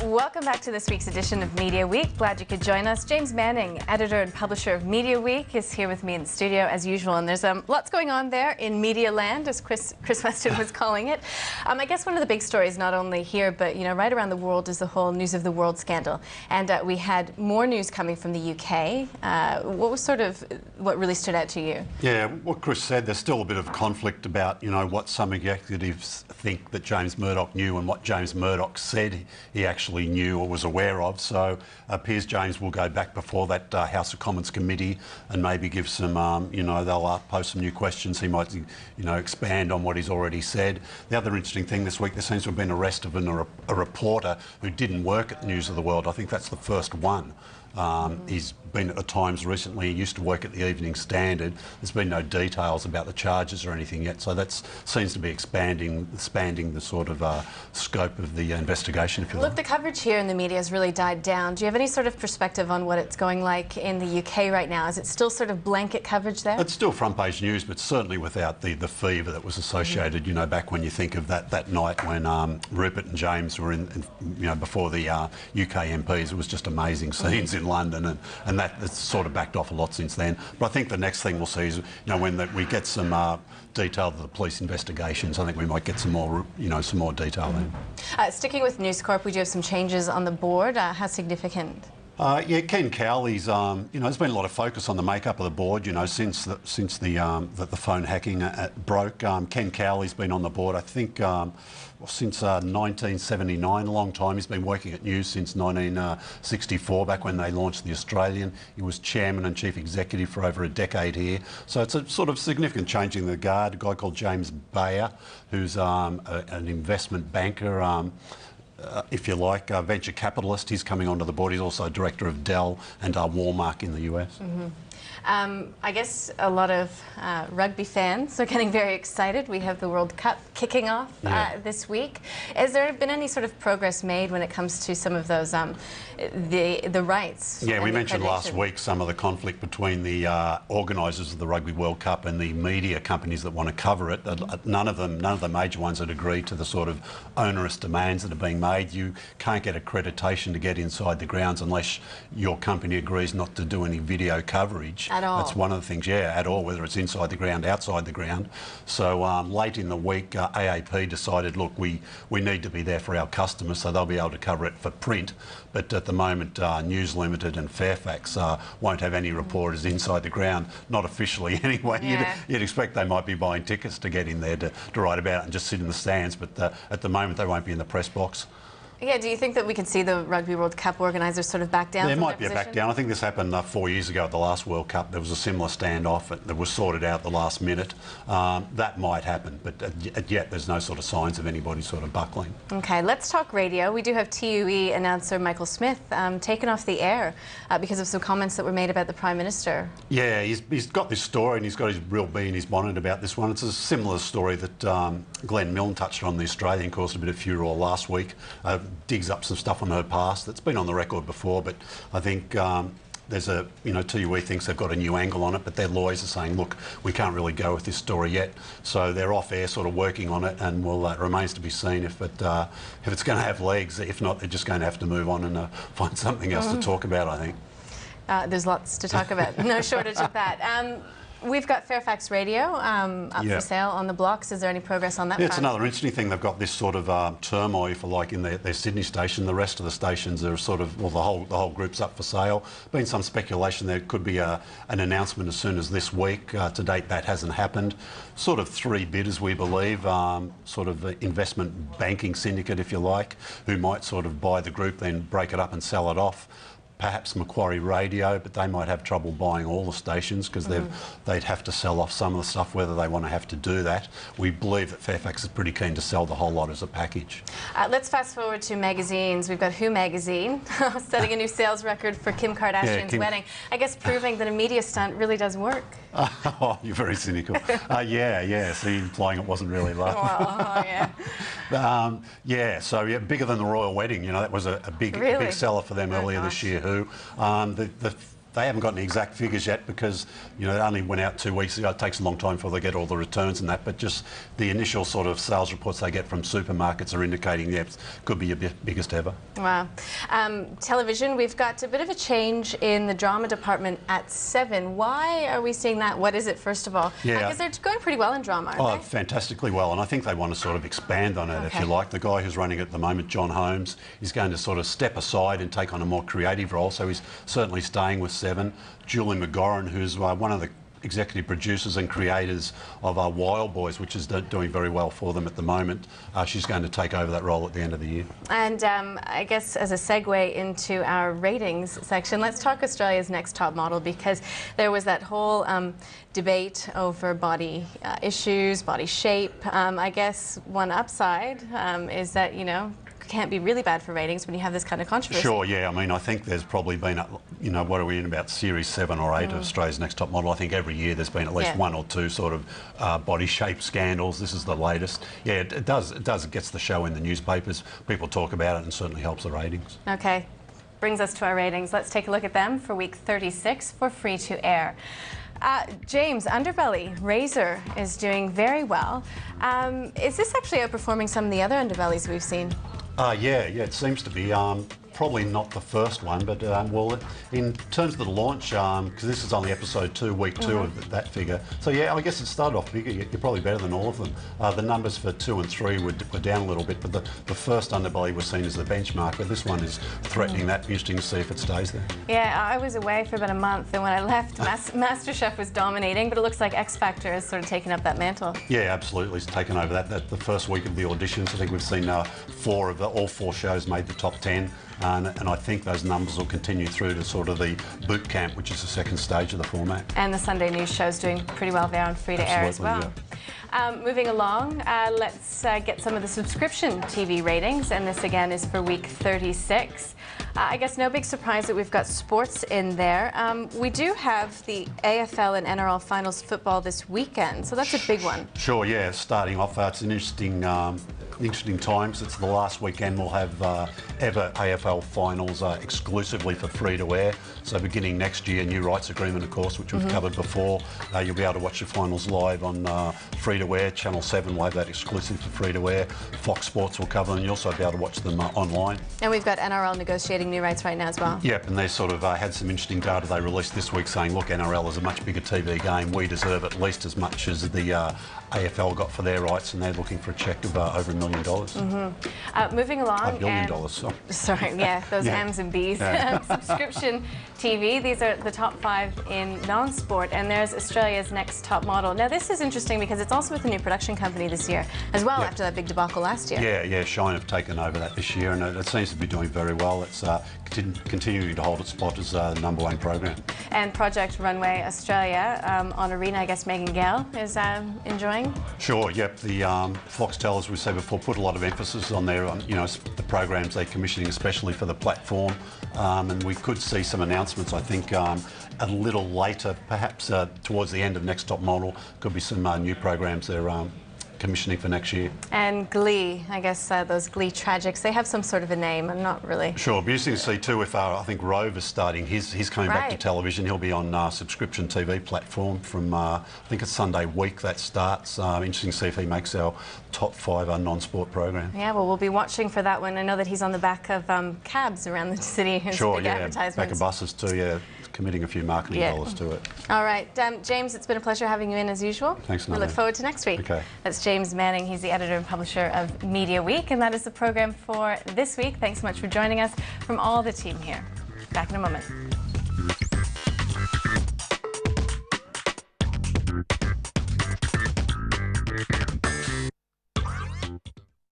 Welcome back to this week's edition of Media Week. Glad you could join us. James Manning, editor and publisher of Media Week, is here with me in the studio as usual. And there's lots going on there in Media Land, as Chris Weston was calling it. I guess one of the big stories, not only here, but right around the world, is the whole News of the World scandal. And we had more news coming from the UK. What was what really stood out to you? Yeah, what Chris said, there's still a bit of conflict about what some executives think that James Murdoch knew and what James Murdoch said he actually knew or was aware of. So it appears James will go back before that House of Commons committee and maybe give some, they'll pose some new questions. He might, expand on what he's already said. The other interesting thing this week, there seems to have been arrest of a reporter who didn't work at News of the World. I think that's the first one. He's been at the Times recently. He used to work at the Evening Standard. There's been no details about the charges or anything yet, so that seems to be expanding the sort of scope of the investigation, if you like. Look, the coverage here in the media has really died down. Do you have any sort of perspective on what it's going like in the UK right now? Is it still sort of blanket coverage there? It's still front page news, but certainly without the fever that was associated, back when you think of that night when Rupert and James were in before the UK MPs. It was just amazing scenes in London, and that's sort of backed off a lot since then. But I think the next thing we'll see is, when we get some detail of the police investigations, I think we might get some more, some more detail then. Sticking with News Corp, we do have some changes on the board. How significant? Yeah, Ken Cowley's, there's been a lot of focus on the makeup of the board, since the phone hacking broke. Ken Cowley's been on the board, I think, since 1979, a long time. He's been working at News since 1964, back when they launched The Australian. He was chairman and chief executive for over a decade here. So it's a sort of significant change in the guard. A guy called James Bayer, who's an investment banker, if you like, a venture capitalist. He's coming onto the board. He's also director of Dell and Walmart in the US. I guess a lot of rugby fans are getting very excited. We have the World Cup kicking off this week. Has there been any sort of progress made when it comes to some of those the rights? Yeah, we mentioned last week some of the conflict between the organisers of the Rugby World Cup and the media companies that want to cover it. None of the major ones had agreed to the sort of onerous demands that are being made. You can't get accreditation to get inside the grounds unless your company agrees not to do any video coverage. At all. That's one of the things, at all, whether it's inside the ground, outside the ground. So late in the week, AAP decided, look, we need to be there for our customers, so they'll be able to cover it for print. But at the moment, News Limited and Fairfax won't have any reporters inside the ground, not officially anyway. Yeah. You'd expect they might be buying tickets to get in there to write about it and just sit in the stands, but at the moment they won't be in the press box. Yeah, do you think that we could see the Rugby World Cup organisers sort of back down? There might be a back down. I think this happened 4 years ago at the last World Cup. There was a similar standoff that was sorted out at the last minute. That might happen, but yet there's no sort of signs of anybody sort of buckling. Okay, let's talk radio. We do have TUE announcer Michael Smith taken off the air because of some comments that were made about the Prime Minister. Yeah, he's got this story and he's got his real bee in his bonnet about this one. It's a similar story that Glenn Milne touched on, the Australian, caused a bit of furore last week. Digs up some stuff on her past that's been on the record before, but I think there's a, TUE thinks they've got a new angle on it, but their lawyers are saying, look, we can't really go with this story yet. So they're off air sort of working on it, and it remains to be seen if it's going to have legs. If not, they're just going to have to move on and find something else to talk about, I think. There's lots to talk about, no shortage of that. We've got Fairfax Radio up for sale on the blocks. Is there any progress on that front? It's another interesting thing. They've got this sort of turmoil, if you like, in their Sydney station. The rest of the stations are sort of, well, the whole group's up for sale. Been some speculation there could be an announcement as soon as this week. To date, that hasn't happened. Sort of three bidders, we believe, sort of investment banking syndicate, if you like, who might sort of buy the group, then break it up and sell it off. Perhaps Macquarie Radio, but they might have trouble buying all the stations because they'd have to sell off some of the stuff, whether they want to have to do that. We believe that Fairfax is pretty keen to sell the whole lot as a package. Let's fast forward to magazines. We've got Who magazine setting a new sales record for Kim Kardashian's wedding. I guess proving that a media stunt really does work. Oh, you're very cynical. Yeah, so you're implying it wasn't really love. So bigger than the royal wedding. That was a big seller for them earlier this year. The They haven't got any exact figures yet because, you know, it only went out 2 weeks ago. It takes a long time before they get all the returns and that, but just the initial sort of sales reports they get from supermarkets are indicating it could be your biggest ever. Wow. Television, we've got a bit of a change in the drama department at 7. Why are we seeing that? What is it, first of all? Yeah. Because they're going pretty well in drama, aren't they? Fantastically well, and I think they want to sort of expand on it, if you like. The guy who's running it at the moment, John Holmes, is going to sort of step aside and take on a more creative role, so he's certainly staying with 7. Julie McGorran, who's one of the executive producers and creators of Wild Boys, which is doing very well for them at the moment. She's going to take over that role at the end of the year. And I guess as a segue into our ratings section, let's talk Australia's Next Top Model, because there was that whole debate over body issues, body shape. I guess one upside is that, you know, can't be really bad for ratings when you have this kind of controversy. Sure, yeah. I mean, I think there's probably been, you know, what are we in, about Series 7 or 8 of Australia's Next Top Model. I think every year there's been at least 1 or 2 sort of body shape scandals. This is the latest. Yeah, it gets the show in the newspapers. People talk about it and certainly helps the ratings. Okay. Brings us to our ratings. Let's take a look at them for week 36 for free to air. James, Underbelly, Razor is doing very well. Is this actually outperforming some of the other underbellies we've seen? Yeah, it seems to be. Probably not the first one, but well, in terms of the launch, because this is only episode 2, week 2 of that figure. So yeah, I guess it started off bigger. You're probably better than all of them. The numbers for 2 and 3 were down a little bit, but the first Underbelly was seen as the benchmark, but this one is threatening that. Interesting to see if it stays there. Yeah, I was away for about a month, and when I left, MasterChef was dominating, but it looks like X Factor has sort of taken up that mantle. Yeah, absolutely, it's taken over that. The first week of the auditions, I think we've seen all 4 shows made the top 10. And I think those numbers will continue through to sort of the boot camp, which is the second stage of the format. And the Sunday news show's doing pretty well there on free to air as well. Yeah. Moving along, let's get some of the subscription TV ratings, and this again is for week 36. I guess no big surprise that we've got sports in there. We do have the AFL and NRL finals football this weekend, so that's a big one. Sure, yeah. Starting off, it's an interesting times. It's the last weekend we'll have ever AFL finals exclusively for free to air. So beginning next year, new rights agreement, of course, which we've covered before. You'll be able to watch the finals live on free to air. Channel 7 will have that exclusive for free to air. Fox Sports will cover them. You'll also be able to watch them online. And we've got NRL negotiating new rights right now as well. Yep, and they sort of had some interesting data they released this week saying, look, NRL is a much bigger TV game. We deserve at least as much as the AFL got for their rights, and they're looking for a cheque of over $1 million. Moving along. $1 billion. Sorry, yeah, those M's and B's. Subscription TV, these are the top 5 in non-sport, and there's Australia's Next Top Model. Now, this is interesting because it's also with a new production company this year as well, after that big debacle last year. Yeah, Shine have taken over that this year, and it seems to be doing very well. It's continuing to hold its spot as the #1 program. And Project Runway Australia on Arena, I guess Megan Gale is enjoying. Sure, yep. The Foxtel, as we said before, put a lot of emphasis on their, the programs they're commissioning, especially for the platform. And we could see some announcements, I think, a little later, perhaps towards the end of Next Top Model. Could be some new programs they're commissioning for next year. And Glee, I guess those Glee tragics, they have some sort of a name. I'm not really... Sure, it'll be interesting to see too if I think Rove is starting. He's coming back to television. He'll be on subscription TV platform from, I think it's Sunday week that starts. Interesting to see if he makes our top 5 non-sport program. Yeah, well, we'll be watching for that one. I know that he's on the back of cabs around the city. Sure, yeah, back of buses too, yeah. Committing a few marketing dollars to it. All right, James, it's been a pleasure having you in as usual. Thanks, Nadia. We look forward to next week. Okay. That's James Manning. He's the editor and publisher of Media Week, and that is the program for this week. Thanks so much for joining us from all the team here. Back in a moment.